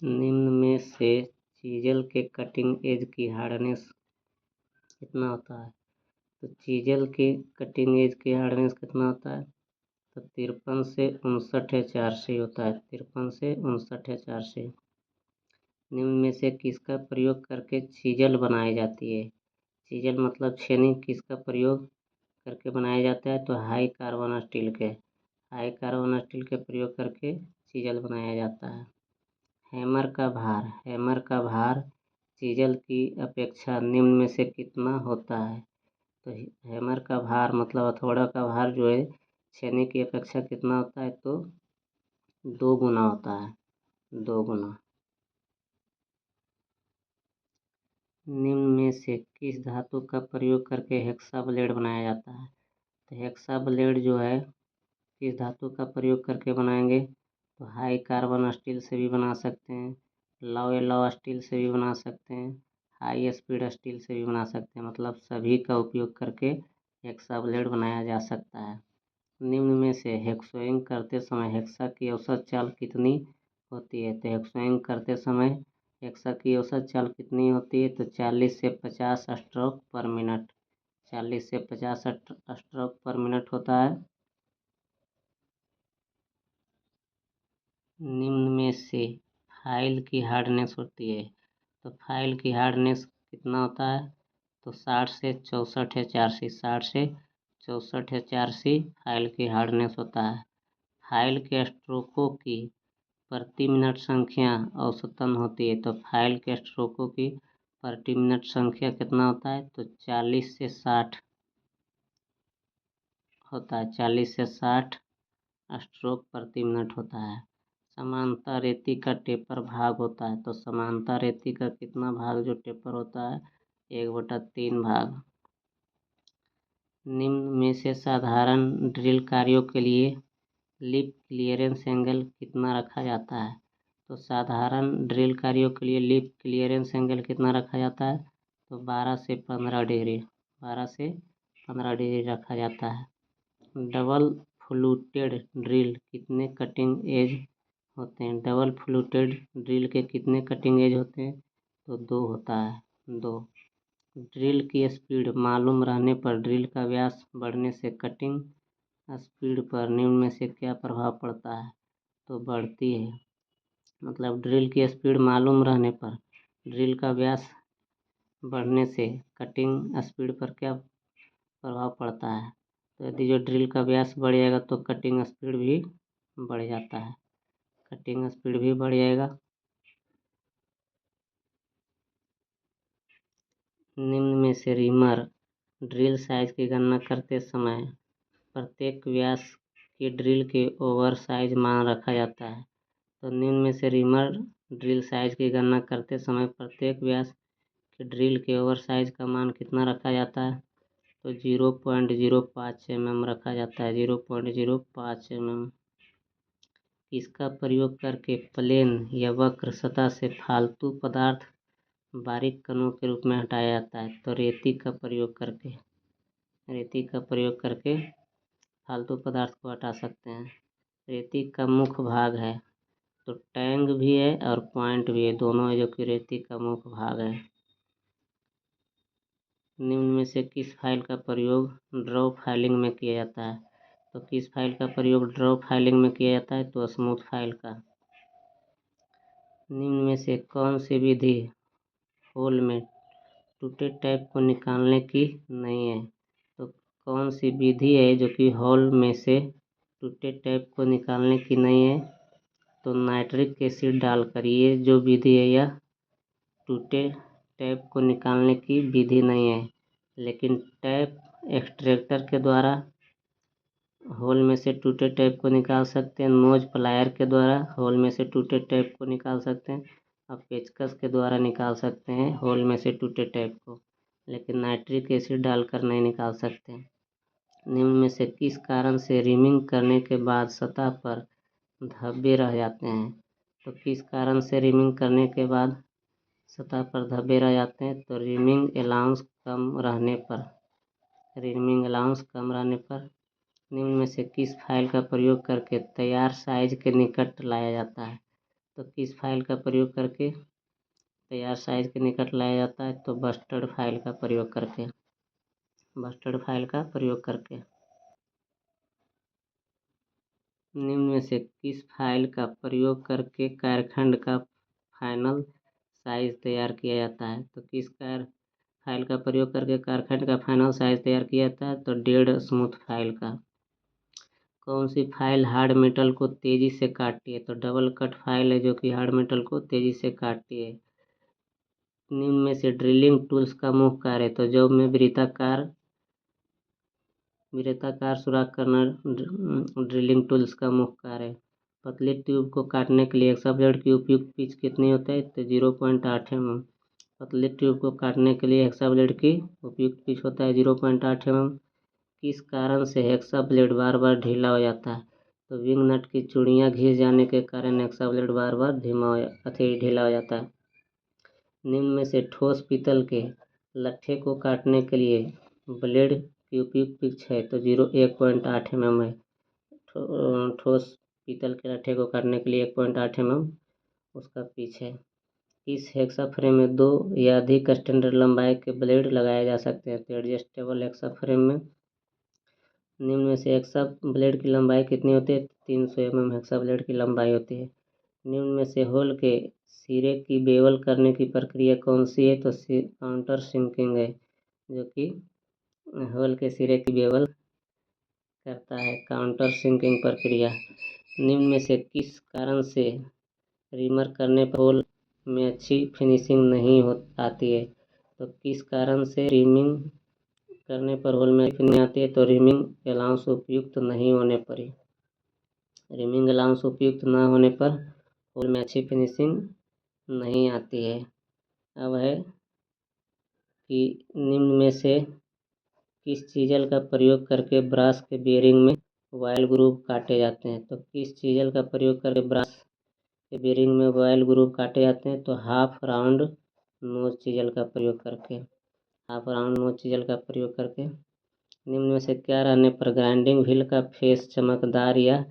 निम्न में से चीजल के कटिंग एज की हार्डनेस कितना होता है? तो चीजल की कटिंग एज की हार्डनेस कितना होता है? तो 53 से 59 या 400 होता है। 53 से 59 या 400। निम्न में से किसका प्रयोग करके चीजल बनाई जाती है? चीजल मतलब छेनी किसका प्रयोग करके बनाया जाता है? तो हाई कार्बन स्टील के प्रयोग करके चीजल बनाया जाता है। हैमर का भार चीजल की अपेक्षा निम्न में से कितना होता है? तो हैमर का भार मतलब हथौड़ा का भार जो है छेनी की अपेक्षा कितना होता है? तो 2 गुना होता है, 2 गुना। निम्न में से किस धातु का प्रयोग करके हेक्सा ब्लेड बनाया जाता है? तो हेक्सा ब्लेड जो है किस धातु का प्रयोग करके बनाएंगे? तो हाई कार्बन स्टील से भी बना सकते हैं, लौ एलॉ स्टील से भी बना सकते हैं, हाई स्पीड स्टील से भी बना सकते हैं। मतलब सभी का उपयोग करके हेक्सा ब्लेड बनाया जा सकता है। निम्न में से हेक्सोइंग करते समय हेक्सा की औसत चाल कितनी होती है? तो हेक्सोइंग करते समय हेक्सा की औसत चाल कितनी होती है? तो 40 से 50 स्ट्रोक पर मिनट। 40 से 50 स्ट्रोक पर मिनट होता है। निम्न में से फाइल की हार्डनेस होती है। तो फाइल की हार्डनेस कितना होता है? तो 60 से 64 या 400। 60 से 64 या 400 फाइल की हार्डनेस होता है। फाइल के स्ट्रोकों की प्रति मिनट संख्या औसतन होती है। तो फाइल के स्ट्रोकों की प्रति मिनट संख्या कितना होता है? तो 40 से 60 होता है। 40 से 60 स्ट्रोक प्रति मिनट होता है। समांतर रेती का टेपर भाग होता है। तो समांतर रेती का कितना भाग जो टेपर होता है? 1/3 भाग। निम्न में से साधारण ड्रिल कार्यों के लिए लिप क्लियरेंस एंगल कितना रखा जाता है? तो साधारण ड्रिल कार्यों के लिए लिप क्लियरेंस एंगल कितना रखा जाता है? तो 12 से 15 डिग्री। 12 से 15 डिग्री रखा जाता है। डबल फ्लूटेड ड्रिल कितने कटिंग एज होते हैं? डबल फ्लूटेड ड्रिल के कितने कटिंग एज होते हैं? तो 2 होता है, 2। ड्रिल की स्पीड मालूम रहने पर ड्रिल का व्यास बढ़ने से कटिंग स्पीड पर निम्न में से क्या प्रभाव पड़ता है? तो बढ़ती है। मतलब ड्रिल की स्पीड मालूम रहने पर ड्रिल का व्यास बढ़ने से कटिंग स्पीड पर क्या प्रभाव पड़ता है? तो यदि जो ड्रिल का व्यास बढ़ जाएगा तो कटिंग स्पीड भी बढ़ जाता है, कटिंग स्पीड भी बढ़ जाएगा। निम्न में से रीमर ड्रिल साइज की गणना करते समय प्रत्येक व्यास की ड्रिल के ओवर साइज मान रखा जाता है। तो निम्न में से रीमर ड्रिल साइज की गणना करते समय प्रत्येक व्यास की ड्रिल के ओवर साइज का मान कितना रखा जाता है? तो 0.05 mm रखा जाता है, 0.05 mm। इसका प्रयोग करके प्लेन या वक्र सतह से फालतू पदार्थ बारीक कणों के रूप में हटाया जाता है। तो रेती का प्रयोग करके फालतू पदार्थ को हटा सकते हैं। रेती का मुख्य भाग है। तो टैंग भी है और पॉइंट भी है, दोनों है जो कि रेती का मुख्य भाग है। निम्न में से किस फाइल का प्रयोग ड्रॉ फाइलिंग में किया जाता है? तो किस फाइल का प्रयोग ड्रॉ फाइलिंग में किया जाता है? तो स्मूथ फाइल का। निम्न में से कौन सी विधि होल में टूटे टैप को निकालने की नहीं है? तो कौन सी विधि है जो कि होल में से टूटे टैप को निकालने की नहीं है? तो नाइट्रिक एसिड डालकर। ये जो विधि है यह टूटे टैप को निकालने की विधि नहीं है, लेकिन टैप एक्सट्रैक्टर के द्वारा होल में से टूटे टैप को निकाल सकते हैं। नोज प्लायर के द्वारा होल में से टूटे टैप को निकाल सकते हैं और पेचकस के द्वारा निकाल सकते हैं होल में से टूटे टैप को, लेकिन नाइट्रिक एसिड डालकर नहीं निकाल सकते। निम्न में से किस कारण से रिमिंग करने के बाद सतह पर धब्बे रह जाते हैं? तो किस कारण से रिमिंग करने के बाद सतह पर धब्बे रह जाते हैं? तो रिमिंग अलाउंस कम रहने पर। निम्न में से किस फाइल का प्रयोग करके तैयार साइज के निकट लाया जाता है? तो किस फाइल का प्रयोग करके तैयार साइज के निकट लाया जाता है? तो बस्टर्ड फाइल का प्रयोग करके। निम्न में से किस फाइल का प्रयोग करके कार्यखंड का फाइनल साइज तैयार किया जाता है? तो किस फाइल का प्रयोग करके कार्यखंड का फाइनल साइज तैयार किया जाता है? तो डेड स्मूथ फाइल का। कौन सी फाइल हार्ड मेटल को तेजी से काटती है? तो डबल कट फाइल है जो कि हार्ड मेटल को तेजी से काटती है। निम्न में से ड्रिलिंग टूल्स का मुख्य कार्य है? तो जॉब में वृत्ताकार सुराख करना ड्रिलिंग टूल्स का मुख्य कार्य है। पतली ट्यूब को काटने के लिए हेक्सा ब्लेड की उपयुक्त पिच कितनी होती है? तो 0.8 mm। पतली ट्यूब को काटने के लिए हेक्सा ब्लेड की उपयुक्त पिच होता है 0.8 mm। किस कारण से हेक्सा ब्लेड बार बार ढीला हो जाता है? तो विंग नट की चूड़ियाँ घिस जाने के कारण हेक्सा ब्लेड बार बार ढीला हो जाता है। निम्न में से ठोस पीतल के लट्ठे को काटने के लिए ब्लेड की उपयुक्त पिच है? तो 1.8 mm है। ठोस पीतल के लट्ठे को काटने के लिए 1.8 mm उसका पिच है। इस हेक्सा फ्रेम में 2 या अधिक स्टैंडर्ड लंबाई के ब्लेड लगाए जा सकते हैं? तो एडजस्टेबल हेक्सा फ्रेम में। निम्न में से हेक्सा ब्लेड की लंबाई कितनी होती है? 300 mm हेक्सा ब्लेड की लंबाई होती है। निम्न में से होल के सिरे की बेवल करने की प्रक्रिया कौन सी है? तो काउंटर सिंकिंग है, जो कि होल के सिरे की बेवल करता है, काउंटर सिंकिंग प्रक्रिया। निम्न में से किस कारण से रिमर करने पर होल में अच्छी फिनिशिंग नहीं आती है? तो किस कारण से रिमिंग करने पर होल में फिनिशिंग आती है? तो रिमिंग अलाउंस उपयुक्त नहीं होने पर। रिमिंग अलाउंस उपयुक्त न होने पर होल में अच्छी फिनिशिंग नहीं आती है। अब है कि निम्न में से किस चीजल का प्रयोग करके ब्रास के बेरिंग में वायल ग्रूव काटे जाते हैं? तो किस चीजल का प्रयोग करके ब्रास के बेरिंग में वायल ग्रूव काटे जाते हैं? तो हाफ राउंड नोज चीजल का प्रयोग करके। निम्न में से क्या रहने पर ग्राइंडिंग व्हील का फेस चमकदार या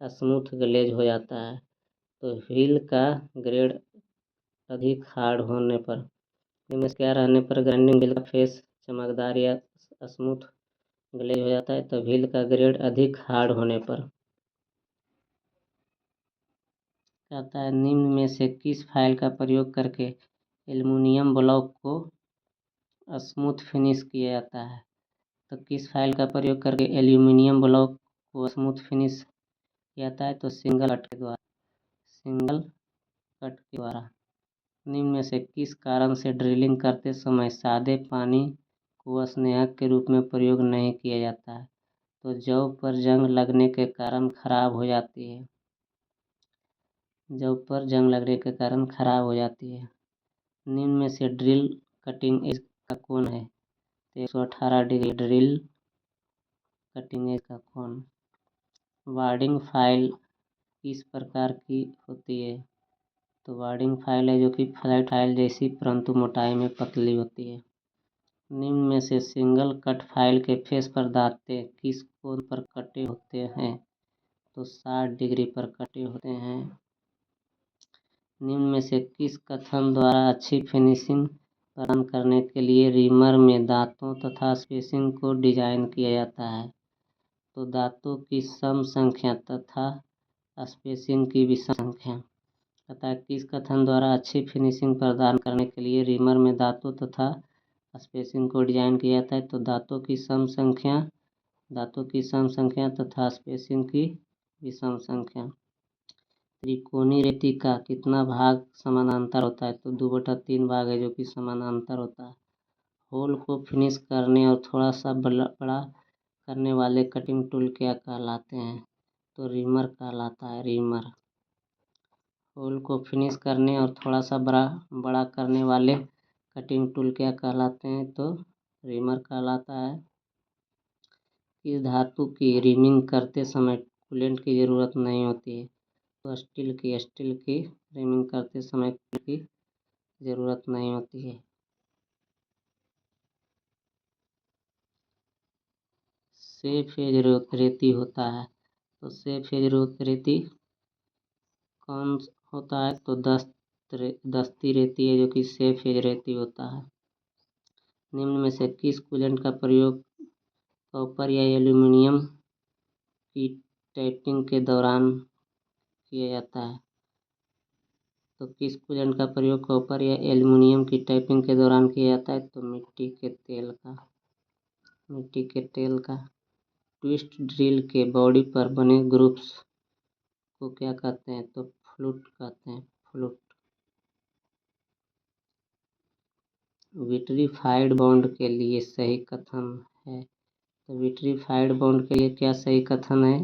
स्मूथ ग्लेज हो जाता है? तो व्हील का ग्रेड अधिक हार्ड होने पर। निम्न में से क्या रहने पर ग्राइंडिंग व्हील का फेस चमकदार या स्मूथ ग्लेज हो जाता है? तो व्हील का ग्रेड अधिक हार्ड होने पर। कहता है निम्न में से किस फाइल का प्रयोग करके एल्युमिनियम ब्लॉक को स्मूथ फिनिश किया जाता है? तो किस फाइल का प्रयोग करके एल्यूमिनियम ब्लॉक को स्मूथ फिनिश किया जाता है? तो सिंगल कट के द्वारा। निम्न में से किस कारण से ड्रिलिंग करते समय सादे पानी को स्नेहक के रूप में प्रयोग नहीं किया जाता है? तो जॉब पर जंग लगने के कारण खराब हो जाती है। निम्न में से ड्रिल कटिंग एज का कोण है? तो 118 डिग्री ड्रिल कटिंग एज का कोण। वार्डिंग फाइल किस प्रकार की होती है? तो वार्डिंग फाइल है जो कि फ्लैट फाइल जैसी परंतु मोटाई में पतली होती है। निम्न में से सिंगल कट फाइल के फेस पर दांते किस कोण पर कटे होते हैं? तो 60 डिग्री पर कटे होते हैं। निम्न में से किस कथन द्वारा अच्छी फिनिशिंग प्रदान करने के लिए रिमर में दांतों तथा स्पेसिंग को डिजाइन किया जाता है? तो दांतों की सम संख्या तथा स्पेसिंग की विषम संख्या। तथा किस कथन द्वारा अच्छी फिनिशिंग प्रदान करने के लिए रिमर में दांतों तथा स्पेसिंग को डिजाइन किया जाता है? तो दांतों की सम संख्या तथा स्पेसिंग की विषम संख्या। त्रिकोणीय रेती का कितना भाग समानांतर होता है? तो 2/3 भाग है जो कि समानांतर होता है। होल को फिनिश करने और थोड़ा सा बड़ा करने वाले कटिंग टूल क्या कहलाते हैं? तो रिमर कहलाता है, रिमर। होल को फिनिश करने और थोड़ा सा बड़ा करने वाले कटिंग टूल क्या कहलाते हैं? तो रिमर कहलाता है। इस धातु की रिमिंग करते समय कूलेंट की ज़रूरत नहीं होती है? तो स्टील की रिमिंग करते समय कूलेंट की ज़रूरत नहीं होती है। से फेज रेती होता है। तो से फेज रेती कौन होता है तो दस्ती रेती है जो कि सेफ फेज रेती होता है। निम्न में से किस कूलेंट का प्रयोग कॉपर या एल्यूमीनियम की टैपिंग के दौरान किया जाता है? तो किस कूलेंट का प्रयोग कॉपर या एल्यूमीनियम की टैपिंग के दौरान किया जाता है? तो मिट्टी के तेल का। ट्विस्ट ड्रिल के बॉडी पर बने ग्रुप्स को क्या कहते हैं? तो फ्लूट कहते हैं, फ्लूट। विट्रीफाइड बॉन्ड के लिए सही कथन है? तो विट्रीफाइड बॉन्ड के लिए क्या सही कथन है?